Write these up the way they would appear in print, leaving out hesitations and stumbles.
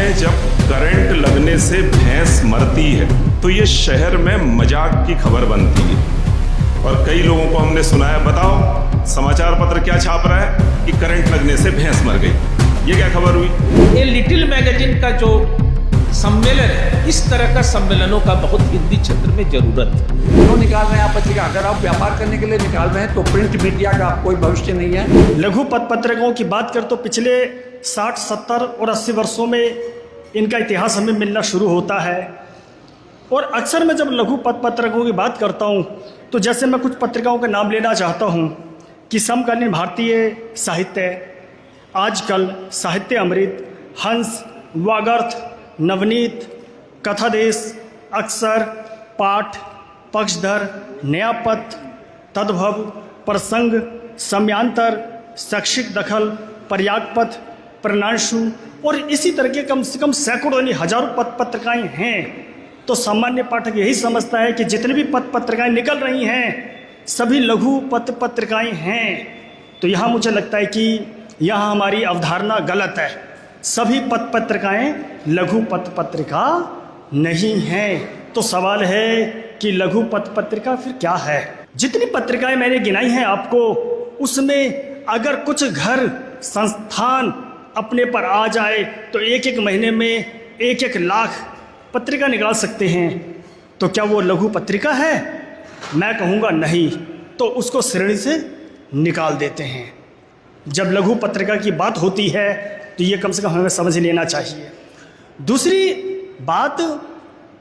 में जब करंट लगने से भैंस मरती है तो ये शहर में मजाक की खबर बनती है। और कई लोगों को हमने सुनाया, बताओ समाचार पत्र क्या छाप रहा है कि करंट लगने से भैंस मर गई। ये क्या खबर हुई? ये लिटिल मैगजीन का जो सम्मेलन है, इस तरह का सम्मेलनों का बहुत हिंदी क्षेत्र में जरूरत है। क्यों निकाल रहे हैं आप पत्रिका? अगर आप व्यापार करने के लिए निकाल रहे हैं तो प्रिंट मीडिया का कोई भविष्य नहीं है। लघु पत्रकारों की बात कर तो पिछले 60, 70 और 80 वर्षों में इनका इतिहास हमें मिलना शुरू होता है। और अक्सर मैं जब लघु पत्रकारों की बात करता हूँ तो जैसे मैं कुछ पत्रिकाओं का नाम लेना चाहता हूँ कि समकालीन भारतीय साहित्य, आजकल, साहित्य अमृत, हंस, वागर्थ, नवनीत, कथादेश, अक्सर, पाठ, पक्षधर, नयापथ, तद्भव, प्रसंग, समयांतर, शैक्षिक दखल, पर्यागपथ, प्रणांशु और इसी तरह के कम से कम सैकड़ों यानी हजारों पत्रिकाएं हैं। तो सामान्य पाठक यही समझता है कि जितनी भी पत्रिकाएं निकल रही हैं सभी लघु पत्रिकाएं हैं। तो यहाँ मुझे लगता है कि यहाँ हमारी अवधारणा गलत है। सभी पत्रिकाएं लघु पत्रिका नहीं हैं। तो सवाल है कि लघु पत्रिका फिर क्या है? जितनी पत्रिकाएं मैंने गिनाई हैं आपको, उसमें अगर कुछ घर संस्थान अपने पर आ जाए तो एक एक महीने में 1-1 लाख पत्रिका निकाल सकते हैं। तो क्या वो लघु पत्रिका है? मैं कहूँगा नहीं। तो उसको श्रेणी से निकाल देते हैं। जब लघु पत्रिका की बात होती है तो ये कम से कम हमें समझ लेना चाहिए। दूसरी बात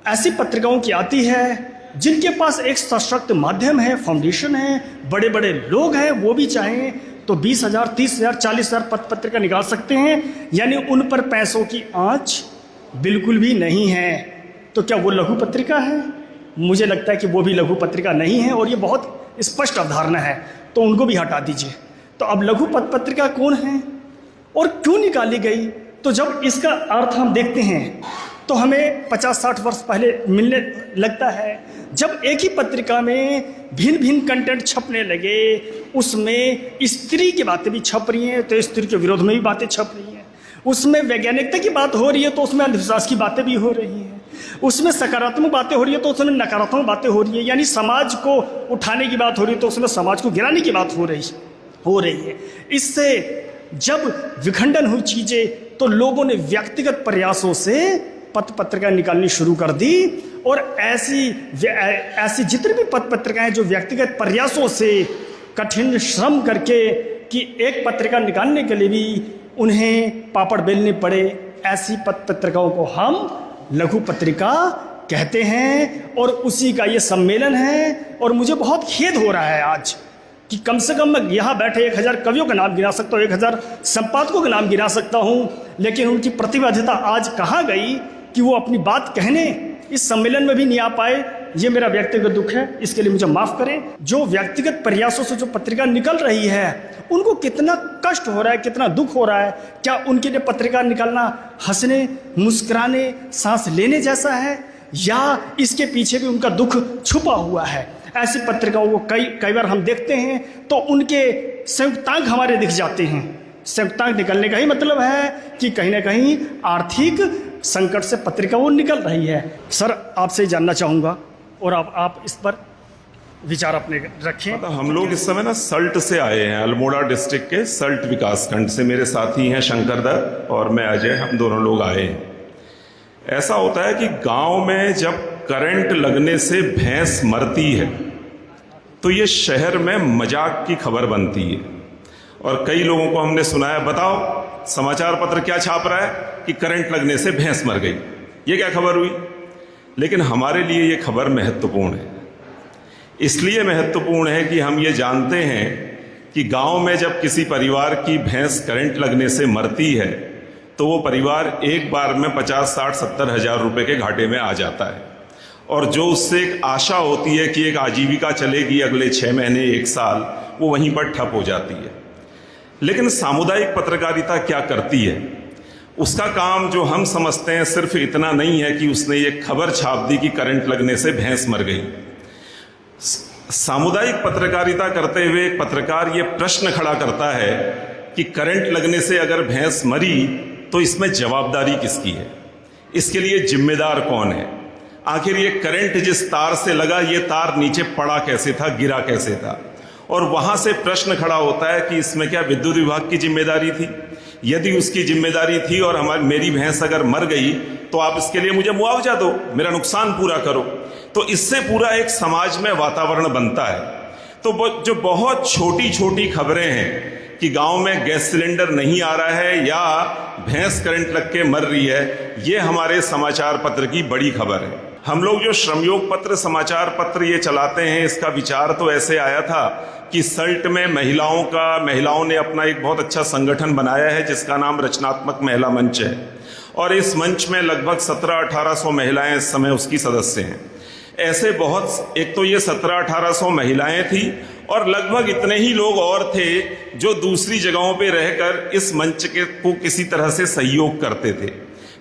ऐसी पत्रिकाओं की आती है जिनके पास एक सशक्त माध्यम है, फाउंडेशन है, बड़े बड़े लोग हैं, वो भी चाहें तो 20,000, 30,000, 40,000 पत्रिका निकाल सकते हैं। यानी उन पर पैसों की आंच बिल्कुल भी नहीं है। तो क्या वो लघु पत्रिका है? मुझे लगता है कि वो भी लघु पत्रिका नहीं है और ये बहुत स्पष्ट अवधारणा है। तो उनको भी हटा दीजिए। तो अब लघु पत्रिका कौन है और क्यों निकाली गई? तो जब इसका अर्थ हम देखते हैं तो हमें 50-60 वर्ष पहले मिलने लगता है, जब एक ही पत्रिका में भिन्न भिन्न कंटेंट छपने लगे, उसमें स्त्री की बातें भी छप रही हैं तो स्त्री के विरोध में भी बातें छप रही हैं, उसमें वैज्ञानिकता की बात हो रही है तो उसमें अंधविश्वास की बातें भी हो रही हैं, उसमें सकारात्मक बातें हो रही है तो उसमें नकारात्मक बातें हो रही है, यानी समाज को उठाने की बात हो रही है तो उसमें समाज को गिराने की बात हो रही है। इससे जब विखंडन हुई चीज़ें तो लोगों ने व्यक्तिगत प्रयासों से पत्रिका निकालनी शुरू कर दी। और ऐसी जितनी भी पत्रिकाएं जो व्यक्तिगत प्रयासों से कठिन श्रम करके कि एक पत्रिका निकालने के लिए भी उन्हें पापड़ बेलने पड़े, ऐसी पत्रिकाओं को हम लघु पत्रिका कहते हैं। और उसी का ये सम्मेलन है। और मुझे बहुत खेद हो रहा है आज कि कम से कम मैं यहाँ बैठे 1000 कवियों का नाम गिना सकता हूँ, 1000 संपादकों का नाम गिना सकता हूँ, लेकिन उनकी प्रतिबद्धता आज कहाँ गई कि वो अपनी बात कहने इस सम्मेलन में भी नहीं आ पाए। ये मेरा व्यक्तिगत दुख है, इसके लिए मुझे माफ़ करें। जो व्यक्तिगत प्रयासों से जो पत्रिका निकल रही है उनको कितना कष्ट हो रहा है, कितना दुख हो रहा है। क्या उनके लिए पत्रिका निकालना हंसने, मुस्कुराने, सांस लेने जैसा है, या इसके पीछे भी उनका दुख छुपा हुआ है? ऐसी पत्रिकाओं को कई बार हम देखते हैं तो उनके संयुक्तांक हमारे दिख जाते हैं। संयुक्तांक निकलने का ही मतलब है कि कहीं ना कहीं आर्थिक संकट से पत्रिका वो निकल रही है। सर, आपसे जानना चाहूँगा और आप इस पर विचार अपने रखें। हम लोग इस समय ना सल्ट से आए हैं, अल्मोड़ा डिस्ट्रिक्ट के सल्ट विकासखंड से। मेरे साथी हैं शंकर दत्त और मैं अजय, हम दोनों लोग आए हैं। ऐसा होता है कि गांव में जब करंट लगने से भैंस मरती है तो ये शहर में मजाक की खबर बनती है। और कई लोगों को हमने सुनाया, बताओ समाचार पत्र क्या छाप रहा है कि करंट लगने से भैंस मर गई। ये क्या खबर हुई? लेकिन हमारे लिए ये खबर महत्वपूर्ण है। इसलिए महत्वपूर्ण है कि हम ये जानते हैं कि गांव में जब किसी परिवार की भैंस करंट लगने से मरती है तो वो परिवार एक बार में 50, 60, 70 हज़ार रुपये के घाटे में आ जाता है। और जो उससे एक आशा होती है कि एक आजीविका चलेगी अगले 6 महीने, 1 साल, वो वहीं पर ठप हो जाती है। लेकिन सामुदायिक पत्रकारिता क्या करती है? उसका काम जो हम समझते हैं सिर्फ इतना नहीं है कि उसने ये खबर छाप दी कि करंट लगने से भैंस मर गई। सामुदायिक पत्रकारिता करते हुए एक पत्रकार ये प्रश्न खड़ा करता है कि करंट लगने से अगर भैंस मरी तो इसमें जवाबदारी किसकी है? इसके लिए जिम्मेदार कौन है? आखिर ये करंट जिस तार से लगा, ये तार नीचे पड़ा कैसे था, गिरा कैसे था? और वहां से प्रश्न खड़ा होता है कि इसमें क्या विद्युत विभाग की जिम्मेदारी थी? यदि उसकी जिम्मेदारी थी और मेरी भैंस अगर मर गई तो आप इसके लिए मुझे मुआवजा दो, मेरा नुकसान पूरा करो। तो इससे पूरा एक समाज में वातावरण बनता है। तो जो बहुत छोटी छोटी खबरें हैं कि गांव में गैस सिलेंडर नहीं आ रहा है या भैंस करंट लग के मर रही है, ये हमारे समाचार पत्र की बड़ी खबर है। हम लोग जो श्रमयोग पत्र समाचार पत्र ये चलाते हैं, इसका विचार तो ऐसे आया था कि सल्ट में महिलाओं ने अपना एक बहुत अच्छा संगठन बनाया है जिसका नाम रचनात्मक महिला मंच है। और इस मंच में लगभग 1700-1800 महिलाएं इस समय उसकी सदस्य हैं। ऐसे बहुत, एक तो ये 1700-1800 महिलाएं थी और लगभग इतने ही लोग और थे जो दूसरी जगहों पे रहकर इस मंच को किसी तरह से सहयोग करते थे।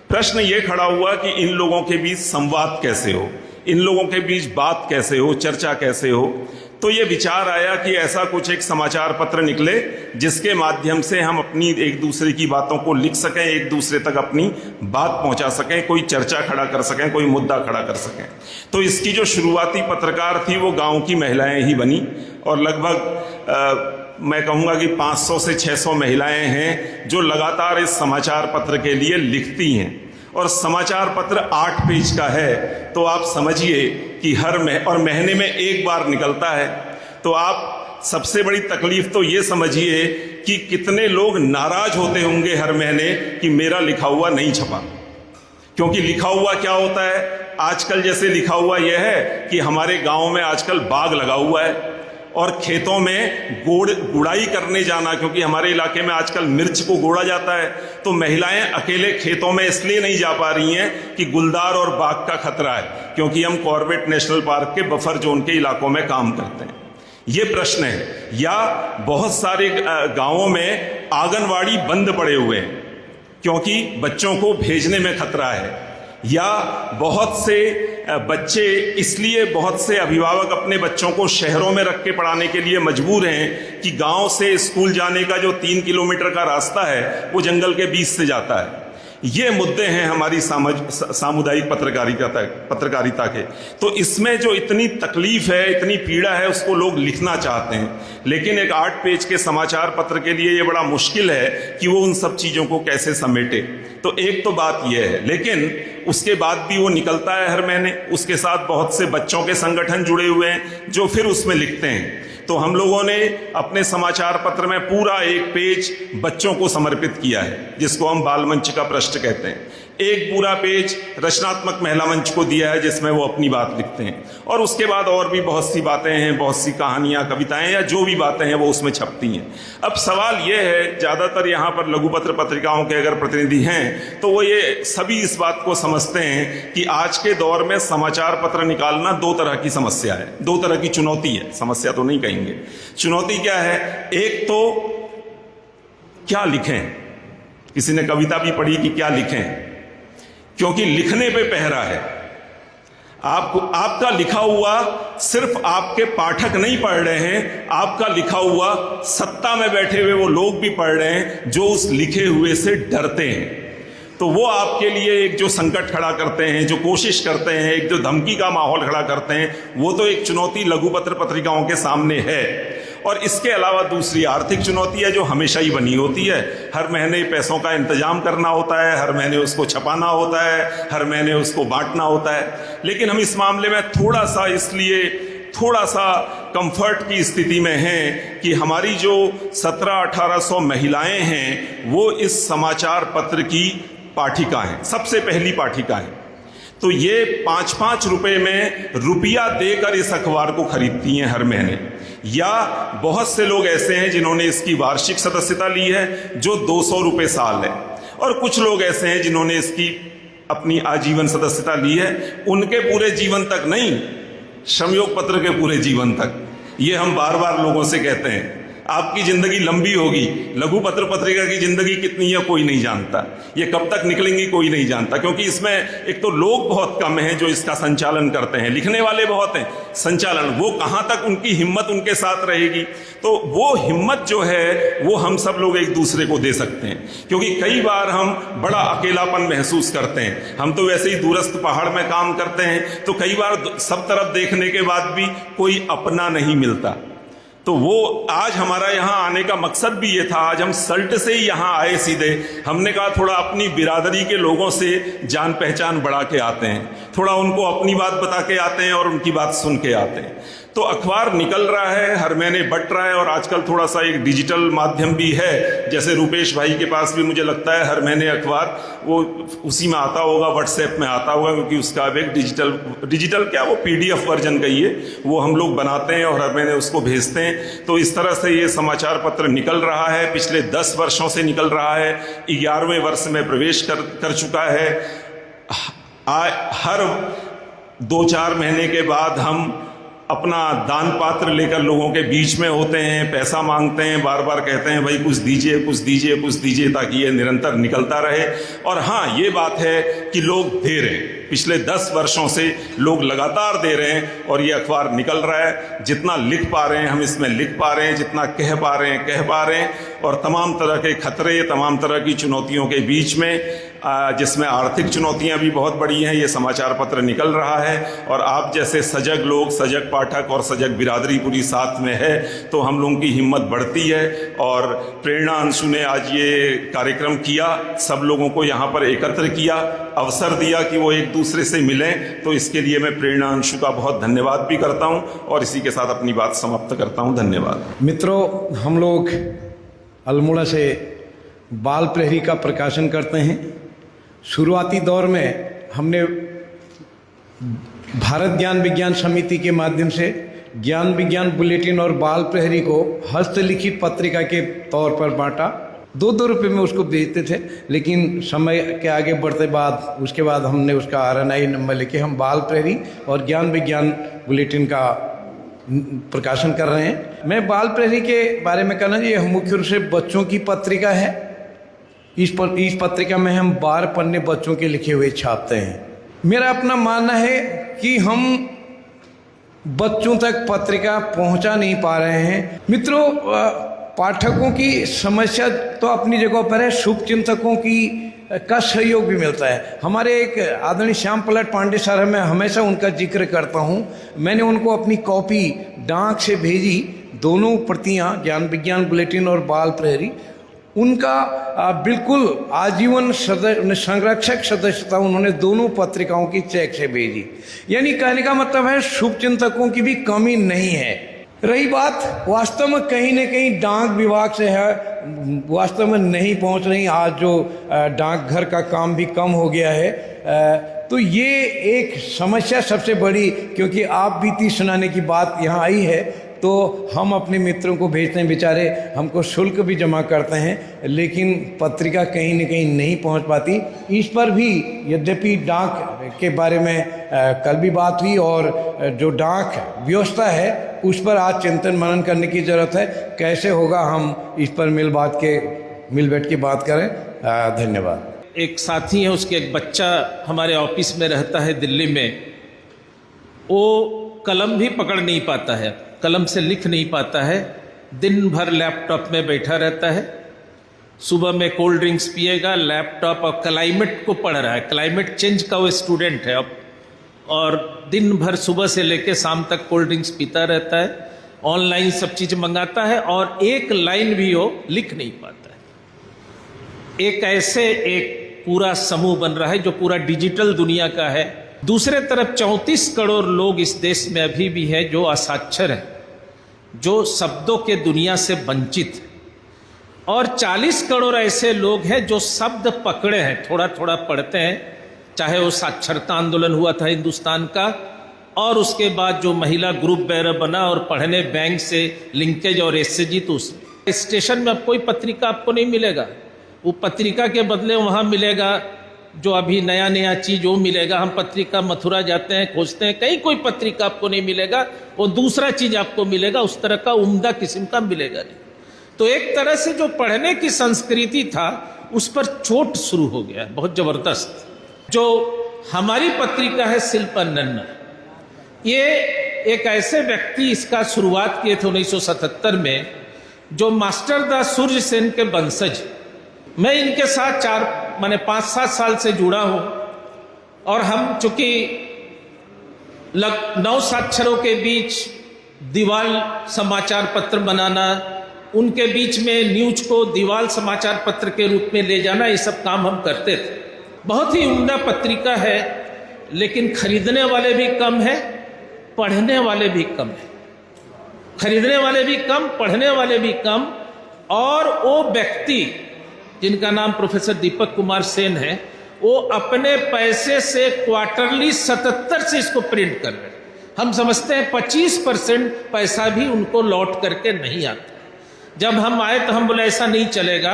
प्रश्न ये खड़ा हुआ कि इन लोगों के बीच संवाद कैसे हो, इन लोगों के बीच बात कैसे हो, चर्चा कैसे हो। तो ये विचार आया कि ऐसा कुछ एक समाचार पत्र निकले जिसके माध्यम से हम अपनी एक दूसरे की बातों को लिख सकें, एक दूसरे तक अपनी बात पहुंचा सकें, कोई चर्चा खड़ा कर सकें, कोई मुद्दा खड़ा कर सकें। तो इसकी जो शुरुआती पत्रकार थी वो गांव की महिलाएं ही बनी और लगभग मैं कहूँगा कि 500 से 600 महिलाएं हैं जो लगातार इस समाचार पत्र के लिए लिखती हैं। और समाचार पत्र 8 पेज का है, तो आप समझिए कि और महीने में एक बार निकलता है। तो आप सबसे बड़ी तकलीफ तो ये समझिए कि कितने लोग नाराज होते होंगे हर महीने कि मेरा लिखा हुआ नहीं छपा। क्योंकि लिखा हुआ क्या होता है आजकल? जैसे लिखा हुआ यह है कि हमारे गांव में आजकल बाग लगा हुआ है और खेतों में गुड़ाई करने जाना, क्योंकि हमारे इलाके में आजकल मिर्च को गोड़ा जाता है, तो महिलाएं अकेले खेतों में इसलिए नहीं जा पा रही हैं कि गुलदार और बाग का खतरा है, क्योंकि हम कॉर्बेट नेशनल पार्क के बफर जोन के इलाकों में काम करते हैं। ये प्रश्न है। या बहुत सारे गांवों में आंगनवाड़ी बंद पड़े हुए हैं क्योंकि बच्चों को भेजने में खतरा है। या बहुत से बच्चे, इसलिए बहुत से अभिभावक अपने बच्चों को शहरों में रख के पढ़ाने के लिए मजबूर हैं कि गांव से स्कूल जाने का जो 3 किलोमीटर का रास्ता है वो जंगल के बीच से जाता है। ये मुद्दे हैं हमारी सामुदायिक पत्रकारिता के। तो इसमें जो इतनी तकलीफ है, इतनी पीड़ा है, उसको लोग लिखना चाहते हैं, लेकिन एक 8 पेज के समाचार पत्र के लिए ये बड़ा मुश्किल है कि वो उन सब चीज़ों को कैसे समेटे। तो एक तो बात यह है, लेकिन उसके बाद भी वो निकलता है हर महीने। उसके साथ बहुत से बच्चों के संगठन जुड़े हुए हैं जो फिर उसमें लिखते हैं। तो हम लोगों ने अपने समाचार पत्र में पूरा 1 पेज बच्चों को समर्पित किया है, जिसको हम बाल मंच का पृष्ठ कहते हैं। एक पूरा पेज रचनात्मक महिला मंच को दिया है जिसमें वो अपनी बात लिखते हैं। और उसके बाद और भी बहुत सी बातें हैं, बहुत सी कहानियां, कविताएं या जो भी बातें हैं वो उसमें छपती हैं। अब सवाल ये है, ज़्यादातर यहाँ पर लघुपत्र पत्रिकाओं के अगर प्रतिनिधि हैं तो वो ये सभी इस बात को समझते हैं कि आज के दौर में समाचार पत्र निकालना 2 तरह की समस्या है, 2 तरह की चुनौती है। समस्या तो नहीं कहेंगे, चुनौती क्या है? एक तो क्या लिखें, किसी ने कविता भी पढ़ी कि क्या लिखें, क्योंकि लिखने पे पहरा है। आपका लिखा हुआ सिर्फ आपके पाठक नहीं पढ़ रहे हैं, आपका लिखा हुआ सत्ता में बैठे हुए वो लोग भी पढ़ रहे हैं जो उस लिखे हुए से डरते हैं। तो वो आपके लिए एक जो संकट खड़ा करते हैं, जो कोशिश करते हैं, एक जो धमकी का माहौल खड़ा करते हैं, वो तो एक चुनौती लघुपत्र पत्रिकाओं के सामने है। और इसके अलावा दूसरी आर्थिक चुनौती है जो हमेशा ही बनी होती है। हर महीने पैसों का इंतजाम करना होता है, हर महीने उसको छपाना होता है, हर महीने उसको बांटना होता है। लेकिन हम इस मामले में थोड़ा सा कंफर्ट की स्थिति में हैं कि हमारी जो 1700-1800 महिलाएं हैं वो इस समाचार पत्र की पाठिका हैं, सबसे पहली पाठिका हैं। तो ये 5-5 रुपए में रुपया देकर इस अखबार को खरीदती हैं हर महीने। या बहुत से लोग ऐसे हैं जिन्होंने इसकी वार्षिक सदस्यता ली है जो 200 रुपये साल है, और कुछ लोग ऐसे हैं जिन्होंने इसकी अपनी आजीवन सदस्यता ली है। उनके पूरे जीवन तक नहीं, श्रमयोग पत्र के पूरे जीवन तक। ये हम बार बार लोगों से कहते हैं। आपकी जिंदगी लंबी होगी, लघु पत्र पत्रिका की जिंदगी कितनी है कोई नहीं जानता, ये कब तक निकलेंगी कोई नहीं जानता, क्योंकि इसमें एक तो लोग बहुत कम हैं जो इसका संचालन करते हैं, लिखने वाले बहुत हैं, संचालन वो कहाँ तक उनकी हिम्मत उनके साथ रहेगी। तो वो हिम्मत जो है वो हम सब लोग एक दूसरे को दे सकते हैं, क्योंकि कई बार हम बड़ा अकेलापन महसूस करते हैं। हम तो वैसे ही दूरस्थ पहाड़ में काम करते हैं, तो कई बार सब तरफ देखने के बाद भी कोई अपना नहीं मिलता। तो वो आज हमारा यहाँ आने का मकसद भी ये था, आज हम सल्ट से ही यहाँ आए सीधे। हमने कहा थोड़ा अपनी बिरादरी के लोगों से जान पहचान बढ़ा के आते हैं, थोड़ा उनको अपनी बात बता के आते हैं और उनकी बात सुन के आते हैं। तो अखबार निकल रहा है, हर महीने बट रहा है, और आजकल थोड़ा सा एक डिजिटल माध्यम भी है, जैसे रुपेश भाई के पास भी मुझे लगता है हर महीने अखबार वो उसी में आता होगा, व्हाट्सएप में आता होगा, क्योंकि उसका अब एक डिजिटल क्या वो PDF वर्जन कहिए, वो हम लोग बनाते हैं और हर महीने उसको भेजते हैं। तो इस तरह से ये समाचार पत्र निकल रहा है, पिछले 10 वर्षों से निकल रहा है, 11वें वर्ष में प्रवेश कर चुका है। हर 2-4 महीने के बाद हम अपना दान पात्र लेकर लोगों के बीच में होते हैं, पैसा मांगते हैं, बार बार कहते हैं भाई कुछ दीजिए कुछ दीजिए कुछ दीजिए, ताकि ये निरंतर निकलता रहे। और हाँ, ये बात है कि लोग दे रहे हैं, पिछले 10 वर्षों से लोग लगातार दे रहे हैं और ये अखबार निकल रहा है। जितना लिख पा रहे हैं हम इसमें लिख पा रहे हैं, जितना कह पा रहे हैं कह पा रहे हैं, और तमाम तरह के खतरे, तमाम तरह की चुनौतियों के बीच में, जिसमें आर्थिक चुनौतियां भी बहुत बड़ी हैं, ये समाचार पत्र निकल रहा है। और आप जैसे सजग लोग, सजग पाठक और सजग बिरादरी पूरी साथ में है, तो हम लोगों की हिम्मत बढ़ती है। और प्रेरणा अंशु ने आज ये कार्यक्रम किया, सब लोगों को यहाँ पर एकत्र किया, अवसर दिया कि वो एक दूसरे से मिलें, तो इसके लिए मैं प्रेरणा अंशु का बहुत धन्यवाद भी करता हूँ और इसी के साथ अपनी बात समाप्त करता हूँ। धन्यवाद। मित्रों, हम लोग अल्मोड़ा से बाल प्रहरी का प्रकाशन करते हैं। शुरुआती दौर में हमने भारत ज्ञान विज्ञान समिति के माध्यम से ज्ञान विज्ञान बुलेटिन और बाल प्रहरी को हस्तलिखित पत्रिका के तौर पर बांटा। 2-2 रुपये में उसको बेचते थे, लेकिन समय के आगे बढ़ते बाद उसके बाद हमने उसका RNI नंबर लेके हम बाल प्रहरी और ज्ञान विज्ञान बुलेटिन का प्रकाशन कर रहे हैं। मैं बाल प्रहरी के बारे में कहना, ये मुख्य रूप से बच्चों की पत्रिका है। इस पत्रिका में हम 12 पन्ने बच्चों के लिखे हुए छापते हैं। मेरा अपना मानना है कि हम बच्चों तक पत्रिका पहुंचा नहीं पा रहे हैं। मित्रों, पाठकों की समस्या तो अपनी जगह पर है, शुभचिंतकों का सहयोग भी मिलता है। हमारे एक आदरणीय श्याम पलट पांडे सर है, मैं हमेशा उनका जिक्र करता हूं। मैंने उनको अपनी कॉपी डाक से भेजी, दोनों प्रतियां, ज्ञान विज्ञान बुलेटिन और बाल प्रहरी। उनका बिल्कुल आजीवन संरक्षक सदस्यता उन्होंने दोनों पत्रिकाओं की चेक से भेजी। यानी कहने का मतलब है शुभचिंतकों की भी कमी नहीं है। रही बात वास्तव में कहीं न कहीं डाक विभाग से है, वास्तव में नहीं पहुंच रही। आज जो डाकघर का काम भी कम हो गया है, तो ये एक समस्या सबसे बड़ी, क्योंकि आप बीती सुनाने की बात यहाँ आई है, तो हम अपने मित्रों को भेजते हैं, बेचारे हमको शुल्क भी जमा करते हैं, लेकिन पत्रिका कहीं न कहीं नहीं पहुंच पाती। इस पर भी यद्यपि डाक के बारे में कल भी बात हुई, और जो डाक व्यवस्था है उस पर आज चिंतन मनन करने की ज़रूरत है। कैसे होगा, हम इस पर मिल बैठ के बात करें। धन्यवाद। एक साथी है, उसके एक बच्चा हमारे ऑफिस में रहता है दिल्ली में, वो कलम भी पकड़ नहीं पाता है, कलम से लिख नहीं पाता है, दिन भर लैपटॉप में बैठा रहता है। सुबह में कोल्ड ड्रिंक्स पिएगा, लैपटॉप, और क्लाइमेट को पढ़ रहा है, क्लाइमेट चेंज का वो स्टूडेंट है अब, और दिन भर सुबह से लेकर शाम तक कोल्ड ड्रिंक्स पीता रहता है, ऑनलाइन सब चीज़ मंगाता है, और एक लाइन भी वो लिख नहीं पाता है। एक ऐसे एक पूरा समूह बन रहा है जो पूरा डिजिटल दुनिया का है। दूसरे तरफ 34 करोड़ लोग इस देश में अभी भी हैं जो असाक्षर हैं, जो शब्दों के दुनिया से वंचित हैं, और 40 करोड़ ऐसे लोग हैं जो शब्द पकड़े हैं, थोड़ा थोड़ा पढ़ते हैं। चाहे वो साक्षरता आंदोलन हुआ था हिंदुस्तान का, और उसके बाद जो महिला ग्रुप बेरर बना और पढ़ने बैंक से लिंकेज और एसएजी, तो उसमें स्टेशन में अब कोई पत्रिका आपको नहीं मिलेगा। वो पत्रिका के बदले वहाँ मिलेगा जो अभी नया नया चीज़ वो मिलेगा। हम पत्रिका मथुरा जाते हैं, खोजते हैं, कहीं कोई पत्रिका आपको नहीं मिलेगा, वो दूसरा चीज़ आपको मिलेगा, उस तरह का उम्दा किस्म का मिलेगा नहीं। तो एक तरह से जो पढ़ने की संस्कृति था उस पर चोट शुरू हो गया बहुत जबरदस्त। जो हमारी पत्रिका है शिल्प अन्नन्ना, ये एक ऐसे व्यक्ति इसका शुरुआत किए थे 1977 में, जो मास्टर दास सूर्य सेन के वंशज। मैं इनके साथ 5-7 साल से जुड़ा हूं और हम चूंकि 9 साक्षरों के बीच दीवाल समाचार पत्र बनाना, उनके बीच में न्यूज को दीवाल समाचार पत्र के रूप में ले जाना, ये सब काम हम करते थे। बहुत ही उम्दा पत्रिका है, लेकिन खरीदने वाले भी कम है, पढ़ने वाले भी कम है। खरीदने वाले भी कम, पढ़ने वाले भी कम। और वो व्यक्ति जिनका नाम प्रोफेसर दीपक कुमार सेन है, वो अपने पैसे से क्वार्टरली 77 से इसको प्रिंट कर रहे हैं। हम समझते हैं 25% पैसा भी उनको लौट करके नहीं आता। जब हम आए तो हम बोले ऐसा नहीं चलेगा।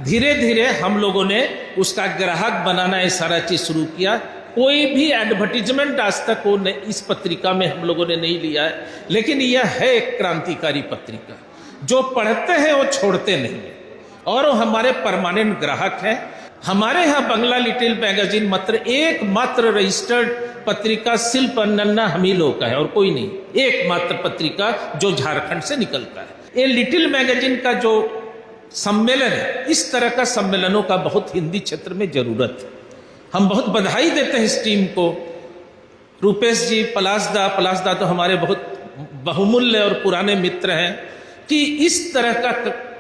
धीरे धीरे हम लोगों ने उसका ग्राहक बनाना ये सारा चीज शुरू किया। कोई भी एडवर्टीजमेंट आज तक वो इस पत्रिका में हम लोगों ने नहीं लिया है, लेकिन यह है एक क्रांतिकारी पत्रिका। जो पढ़ते हैं वो छोड़ते नहीं है और वो हमारे परमानेंट ग्राहक हैं। हमारे यहाँ बंगला लिटिल मैगजीन एकमात्र रजिस्टर्ड पत्रिका शिल्प अन्नन्ना हम ही लोग का है और कोई नहीं। एकमात्र पत्रिका जो झारखंड से निकलता है। ये लिटिल मैगजीन का जो सम्मेलन है, इस तरह का सम्मेलनों का बहुत हिंदी क्षेत्र में जरूरत है। हम बहुत बधाई देते हैं इस टीम को। रूपेश जी, पलासदा तो हमारे बहुत बहुमूल्य और पुराने मित्र हैं कि इस तरह का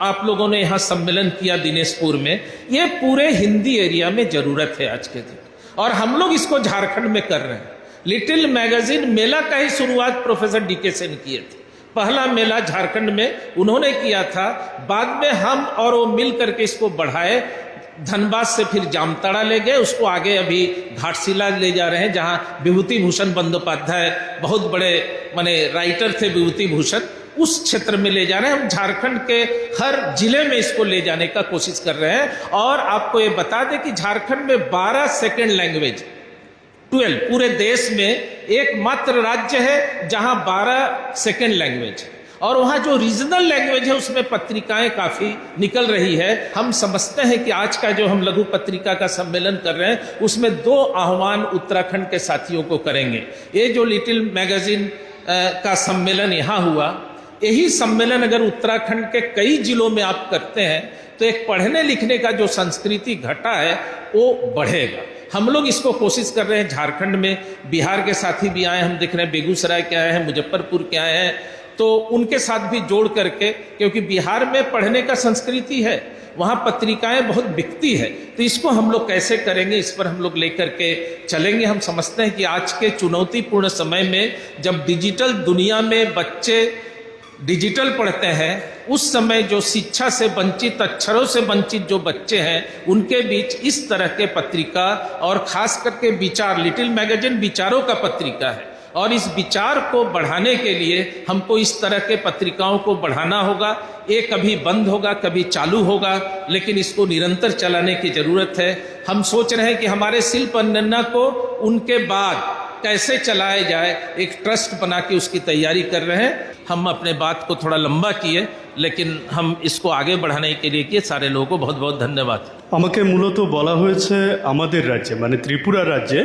आप लोगों ने यहाँ सम्मेलन किया दिनेशपुर में। ये पूरे हिंदी एरिया में जरूरत है आज के दिन, और हम लोग इसको झारखंड में कर रहे हैं। लिटिल मैगजीन मेला का ही शुरुआत प्रोफेसर डीके सेन किए थे। पहला मेला झारखंड में उन्होंने किया था, बाद में हम और वो मिल करके इसको बढ़ाए। धनबाद से फिर जामताड़ा ले गए, उसको आगे अभी घाटशिला ले जा रहे हैं, जहाँ विभूति भूषण बंदोपाध्याय बहुत बड़े राइटर थे विभूति भूषण, उस क्षेत्र में ले जा रहे हैं। हम झारखंड के हर जिले में इसको ले जाने का कोशिश कर रहे हैं। और आपको ये बता दें कि झारखंड में 12 सेकेंड लैंग्वेज, 12 पूरे देश में एकमात्र राज्य है जहां 12 सेकेंड लैंग्वेज है। और वहाँ जो रीजनल लैंग्वेज है उसमें पत्रिकाएं काफ़ी निकल रही है। हम समझते हैं कि आज का जो हम लघु पत्रिका का सम्मेलन कर रहे हैं उसमें 2 आह्वान उत्तराखंड के साथियों को करेंगे। ये जो लिटिल मैगजीन का सम्मेलन यहाँ हुआ, यही सम्मेलन अगर उत्तराखंड के कई जिलों में आप करते हैं तो एक पढ़ने लिखने का जो संस्कृति घटा है वो बढ़ेगा। हम लोग इसको कोशिश कर रहे हैं झारखंड में। बिहार के साथी भी आए, हम देख रहे हैं बेगूसराय के आए हैं, मुजफ्फरपुर के आए हैं, तो उनके साथ भी जोड़ करके, क्योंकि बिहार में पढ़ने का संस्कृति है, वहाँ पत्रिकाएं बहुत बिकती है, तो इसको हम लोग कैसे करेंगे, इस पर हम लोग लेकर के चलेंगे। हम समझते हैं कि आज के चुनौतीपूर्ण समय में जब डिजिटल दुनिया में बच्चे डिजिटल पढ़ते हैं, उस समय जो शिक्षा से वंचित, अक्षरों से वंचित जो बच्चे हैं, उनके बीच इस तरह के पत्रिका और खास करके विचार, लिटिल मैगजीन विचारों का पत्रिका है, और इस विचार को बढ़ाने के लिए हमको इस तरह के पत्रिकाओं को बढ़ाना होगा। ये कभी बंद होगा, कभी चालू होगा, लेकिन इसको निरंतर चलाने की जरूरत है। हम सोच रहे हैं कि हमारे शिल्प अन्नन्ना को उनके बाद कैसे चलाया जाए, एक ट्रस्ट बना के उसकी तैयारी कर रहे हैं। हम अपने बात को थोड़ा लंबा किए, लेकिन हम इसको आगे बढ़ाने के लिए किए। सारे लोगों को बहुत बहुत धन्यवाद। আমাকে মূলত বলা হয়েছে আমাদের রাজ্যে মানে ত্রিপুরা রাজ্যে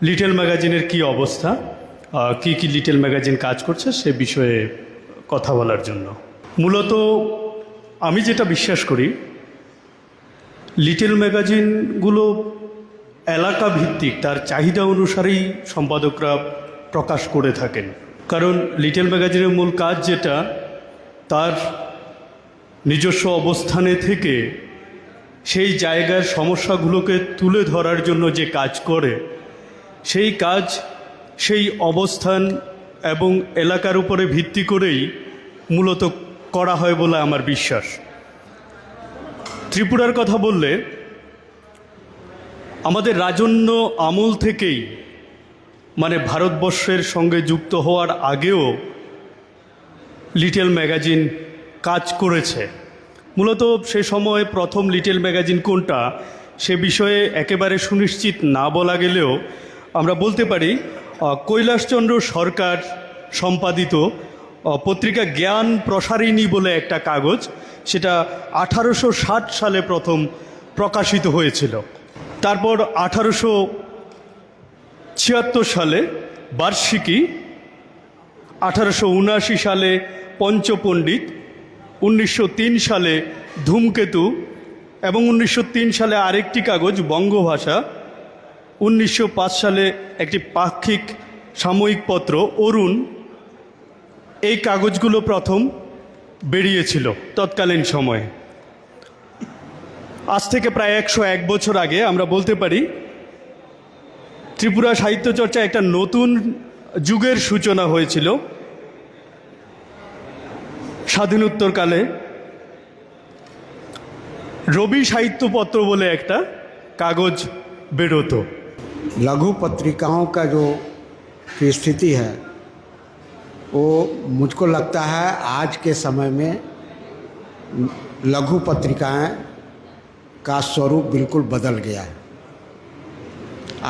লিটল ম্যাগাজিনের কি অবস্থা, কি লিটল ম্যাগাজিন কাজ করছে সে বিষয়ে কথা বলার জন্য। মূলত আমি যেটা বিশ্বাস করি, লিটল ম্যাগাজিনগুলো এলাকা ভিত্তিক তার চাহিদা অনুসারেই সম্পাদকরা প্রকাশ করে থাকেন। কারণ লিটল ম্যাগাজিনের মূল কাজ যেটা, তার নিজস্ব অবস্থানে থেকে সেই জায়গার সমস্যাগুলোকে তুলে ধরার জন্য যে কাজ করে, সেই কাজ সেই অবস্থান এবং এলাকার উপরে ভিত্তি করেই মূলত করা হয় বলে আমার বিশ্বাস। ত্রিপুরার কথা বললে, আমাদের রাজন্য আমল থেকেই মানে ভারতবর্ষের সঙ্গে যুক্ত হওয়ার আগেও লিটল ম্যাগাজিন কাজ করেছে। মূলত সে সময় প্রথম লিটল ম্যাগাজিন কোনটা সে বিষয়ে একেবারে সুনিশ্চিত না বলা গেলেও আমরা বলতে পারি কৈলাসচন্দ্র সরকার সম্পাদিত পত্রিকা জ্ঞান প্রসারিণী বলে একটা কাগজ, সেটা 1860 সালে প্রথম প্রকাশিত হয়েছিল। তারপর 1876 সালে বার্ষিকী, 1879 সালে পঞ্চপণ্ডিত, 1903 সালে ধূমকেতু এবং 1903 সালে আরেকটি কাগজ বঙ্গভাষা, 1905 সালে একটি পাক্ষিক সাময়িক পত্র অরুণ। এই কাগজগুলো প্রথম বেরিয়েছিল তৎকালীন সময়ে। আজ থেকে প্রায় 101 বছর আগে আমরা বলতে পারি ত্রিপুরা সাহিত্য চর্চা একটা নতুন যুগের সূচনা হয়েছিল। স্বাধীনোত্তরকালে রবি সাহিত্যপত্র বলে একটা কাগজ বেরোতো। लघु पत्रिकाओं का जो की स्थिति है वो मुझको लगता है आज के समय में लघु पत्रिकाएं का स्वरूप बिल्कुल बदल गया है।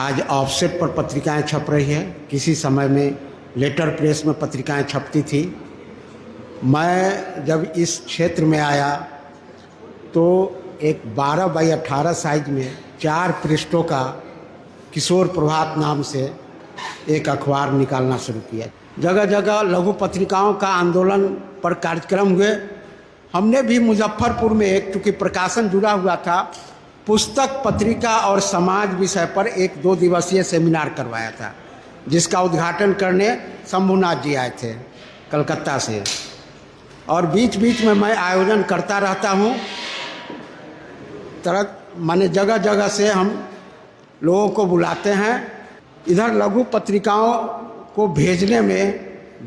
आज ऑफसेट पर पत्रिकाएं छप रही है, किसी समय में लेटर प्रेस में पत्रिकाएं छपती थी। मैं जब इस क्षेत्र में आया तो एक 12 बाई 18 साइज में 4 पृष्ठों का किशोर प्रभात नाम से एक अखबार निकालना शुरू किया। जगह जगह लघु पत्रिकाओं का आंदोलन पर कार्यक्रम हुए। हमने भी मुजफ्फरपुर में एक, चूँकि प्रकाशन जुड़ा हुआ था, पुस्तक पत्रिका और समाज विषय पर एक 2 दिवसीय सेमिनार करवाया था, जिसका उद्घाटन करने शंभुनाथ जी आए थे कलकत्ता से। और बीच बीच में मैं आयोजन करता रहता हूँ। तरह माने जगह जगह से हम लोगों को बुलाते हैं। इधर लघु पत्रिकाओं को भेजने में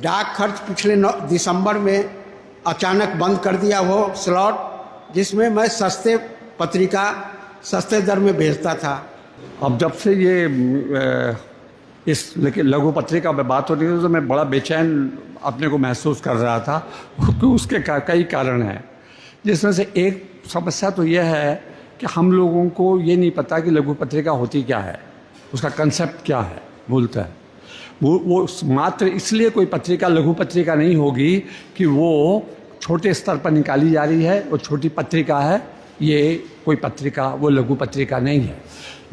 डाक खर्च पिछले दिसंबर में अचानक बंद कर दिया वो स्लॉट, जिसमें मैं सस्ते पत्रिका सस्ते दर में भेजता था। अब जब से ये इस लघु पत्रिका में बात हो रही थी तो मैं बड़ा बेचैन अपने को महसूस कर रहा था, क्योंकि उसके कई कारण हैं। जिसमें से एक समस्या तो यह है कि हम लोगों को ये नहीं पता कि लघु पत्रिका होती क्या है, उसका कंसेप्ट क्या है बोलता है। वो मात्र इसलिए कोई पत्रिका लघु पत्रिका नहीं होगी कि वो छोटे स्तर पर निकाली जा रही है, वो छोटी पत्रिका है, ये कोई पत्रिका वो लघु पत्रिका नहीं है।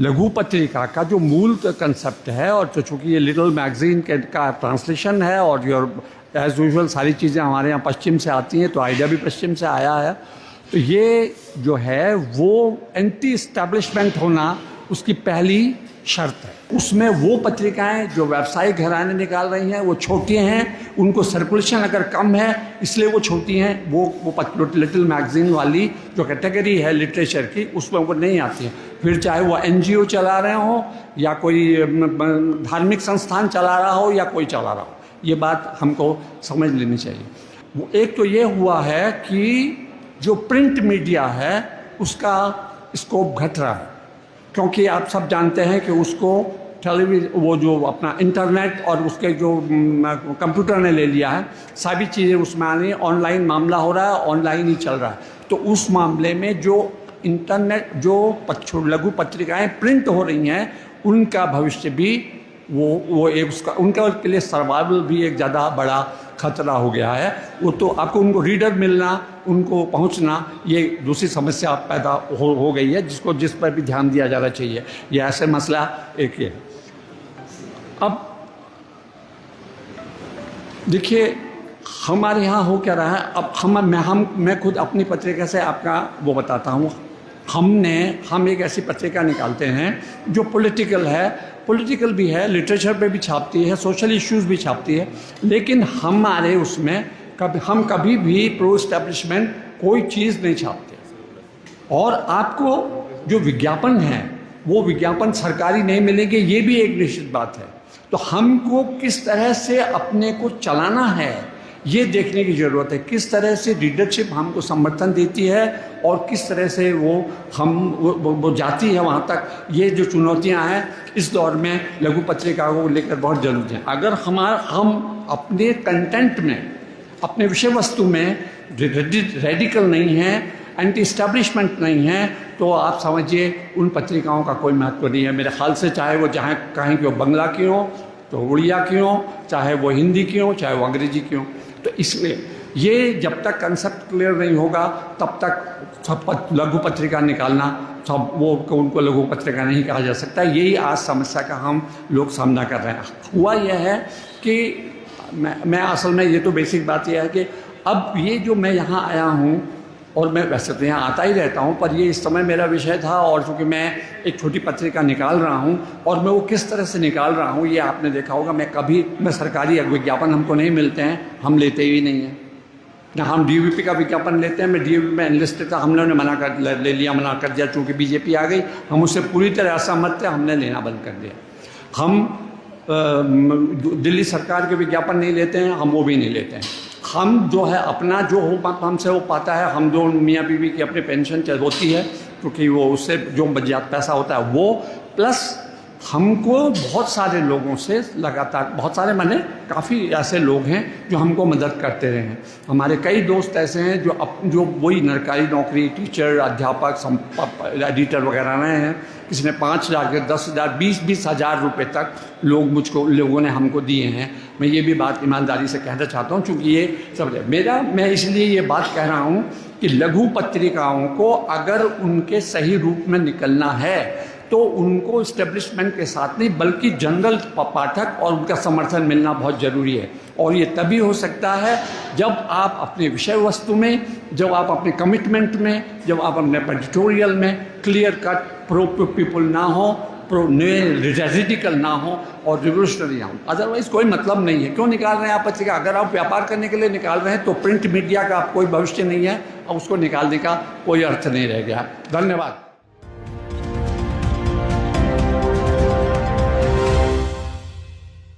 लघु पत्रिका का जो मूल कंसेप्ट है, और तो चूँकि ये लिटिल मैगजीन का ट्रांसलेशन है और योर एज यूजुअल सारी चीज़ें हमारे यहाँ पश्चिम से आती हैं, तो आइडिया भी पश्चिम से आया है। तो ये जो है वो एंटी इस्टेब्लिशमेंट होना उसकी पहली शर्त है। उसमें वो पत्रिकाएं जो व्यावसायिक घराने निकाल रही हैं वो छोटी हैं, उनको सर्कुलेशन अगर कम है इसलिए वो छोटी हैं। वो लिटिल मैगजीन वाली जो कैटेगरी है लिटरेचर की उसमें वो नहीं आती हैं। फिर चाहे वो NGO चला रहे हो या कोई धार्मिक संस्थान चला रहा हो या कोई चला रहा हो, ये बात हमको समझ लेनी चाहिए। वो एक तो ये हुआ है कि जो प्रिंट मीडिया है उसका स्कोप घट रहा है, क्योंकि आप सब जानते हैं कि उसको टेलीविज़न वो जो अपना इंटरनेट और उसके जो कंप्यूटर ने ले लिया है, सारी चीज़ें उसमें आ रही हैं, ऑनलाइन मामला हो रहा है, ऑनलाइन ही चल रहा है। तो उस मामले में जो इंटरनेट जो लघु पत्रिकाएं प्रिंट हो रही हैं उनका भविष्य भी वो एक उसका उनके के लिए सर्वाइवल भी एक ज़्यादा बड़ा खतरा हो गया है। वो तो आपको उनको रीडर मिलना, उनको पहुंचना, ये दूसरी समस्या पैदा हो गई है, जिस पर भी ध्यान दिया जाना चाहिए। ये ऐसे मसला एक ये है। अब देखिए हमारे यहाँ हो क्या रहा है। अब मैं खुद अपनी पत्रिका से आपका वो बताता हूँ। हम एक ऐसी पत्रिका निकालते हैं जो पॉलिटिकल है, पॉलिटिकल भी है, लिटरेचर पे भी छापती है, सोशल इश्यूज भी छापती है, लेकिन हमारे उसमें हम कभी भी प्रो एस्टेब्लिशमेंट कोई चीज़ नहीं छापते। और आपको जो विज्ञापन है वो विज्ञापन सरकारी नहीं मिलेंगे, ये भी एक निश्चित बात है। तो हमको किस तरह से अपने को चलाना है ये देखने की ज़रूरत है। किस तरह से लीडरशिप हमको समर्थन देती है और किस तरह से वो जाती है वहाँ तक, ये जो चुनौतियाँ हैं इस दौर में लघु पत्रिका को लेकर बहुत ज़रूरी है। अगर हम अपने कंटेंट में, अपने विषय वस्तु में रेडिकल नहीं हैं, एंटी इस्टेब्लिशमेंट नहीं है, तो आप समझिए उन पत्रिकाओं का कोई महत्व नहीं है मेरे ख्याल से। चाहे वो कहीं की हो, बंगला की हो तो उड़िया की हो, चाहे वो हिंदी की हो, चाहे वो अंग्रेजी की हो। तो इसलिए ये जब तक कंसेप्ट क्लियर नहीं होगा तब तक सब लघु पत्रिका निकालना, सब वो उनको लघु पत्रिका नहीं कहा जा सकता। यही आज समस्या का हम लोग सामना कर रहे हैं। हुआ यह है कि मैं असल में ये तो बेसिक बात यह है कि अब ये जो मैं यहाँ आया हूँ, और मैं वैसे तो यहाँ आता ही रहता हूँ, पर ये इस समय मेरा विषय था, और चूँकि मैं एक छोटी पत्रिका निकाल रहा हूँ और मैं वो किस तरह से निकाल रहा हूँ ये आपने देखा होगा। मैं सरकारी विज्ञापन हमको नहीं मिलते हैं, हम लेते ही नहीं हैं ना। हम डीवीपी का विज्ञापन लेते हैं, मैं डीवीपी में एनलिस्टेड था, हम लोगों ने मना कर दिया चूँकि बीजेपी आ गई। हम उससे पूरी तरह असहमत थे, हमने लेना बंद कर दिया। हम दिल्ली सरकार के विज्ञापन नहीं लेते हैं, हम वो भी नहीं लेते हैं। हम जो है अपना जो हमसे हो पाता है, हम जो मियाँ बीवी की अपनी पेंशन होती है, क्योंकि वो उससे जो पैसा होता है वो, प्लस हमको बहुत सारे लोगों से लगातार, बहुत सारे माने काफ़ी ऐसे लोग हैं जो हमको मदद करते रहे हैं। हमारे कई दोस्त ऐसे हैं जो वही सरकारी नौकरी, टीचर, अध्यापक, एडिटर वगैरह रहे हैं। किसी ने 5,000 के 10,000, 20 हज़ार रुपये तक लोगों ने हमको दिए हैं। मैं ये भी बात ईमानदारी से कहना चाहता हूँ, क्योंकि ये सब मैं इसलिए ये बात कह रहा हूँ कि लघु पत्रिकाओं को अगर उनके सही रूप में निकलना है तो उनको इस्टेब्लिशमेंट के साथ नहीं बल्कि जनरल पाठक और उनका समर्थन मिलना बहुत ज़रूरी है। और ये तभी हो सकता है जब आप अपने विषय वस्तु में, जब आप अपने कमिटमेंट में, जब आप अपने एडिटोरियल में क्लियर कट प्रो पीपल ना हो, प्रो रेजिडिकल ना हो और रिवोल्यूशनरी ना हो। अदरवाइज़ कोई मतलब नहीं है। क्यों निकाल रहे हैं आप पत्रिका? अगर आप व्यापार करने के लिए निकाल रहे हैं तो प्रिंट मीडिया का कोई भविष्य नहीं है और उसको निकालने का कोई अर्थ नहीं रह गया। धन्यवाद।